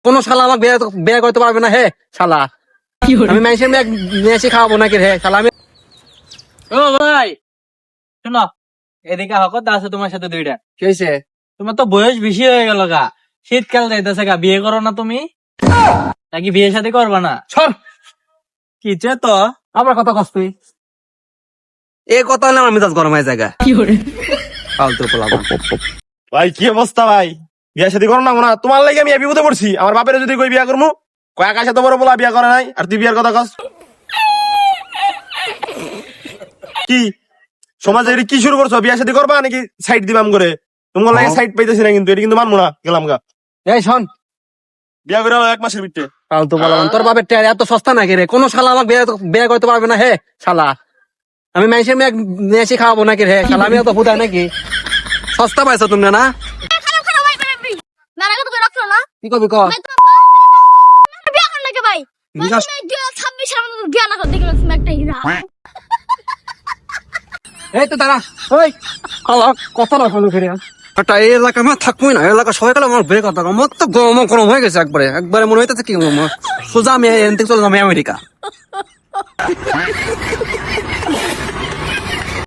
কোন শালা আমাকে বিয়ে করতে পারবে না হে শালা। আমি মানুষের মেয়ে খাওয়াবো নাকি হে শালা। আমি ও ভাই শোনো, এদিকে হকত আছে তোমার সাথে দুইটা। কি হয়েছে? তোমার তো বয়স বেশি হয়ে গেল গা, শীতকাল যাইতেছে গা, বিয়ে করো না তুমি নাকি বিয়ে শাদী করবা না? সর, কি তো আমার কথা কস তুই? এই কথা হলে আমার মেজাজ গরম হয়ে জায়গা। ফালতু পোলাপান। ভাই কি অবস্থা ভাই? বিয়া শাদী করো না না, তোমার লাগে আমি বিপদে পড়ছি। আমার বাপের যদি কই বিয়া করবো, কয়েক আশা তো বড় বলা বিয়া করে নাই, আর তুই বিয়ার কথা কস? কি সমাজে কি শুরু করছো? বিয়া শাদী করবা নাকি সাইড দিবাম করে? তোমার লাগে সাইড পাইতেছি না, কিন্তু এটা কিন্তু মানবো না, গেলাম গা। এই শোন, বিয়া করে 1 মাসের ভিতরে। ফালতু পোলাপান। তোর বাপের টের এত সস্তা নাকি রে? কোন শালা আমাকে বিয়ে করতে পারবে না হে শালা। আমি মানুষের মেয়ে খাওয়াবো নাকি হে শালা। আমি তো ফুটাই নাকি? সস্তা পাইছো তুমি না? কি করবি ক? এই তো দাঁড়া, ওই কত না ফেলে ফিরে একটা এই এলাকা আমার থাকবোই না। এলাকা সবাই গেলে আমার বের কথা আমার তো গরম হয়ে গেছে একবারে একবারে মনে হইতেছে কি সোজা আমি এখান থেকে চলে যাবো আমেরিকা।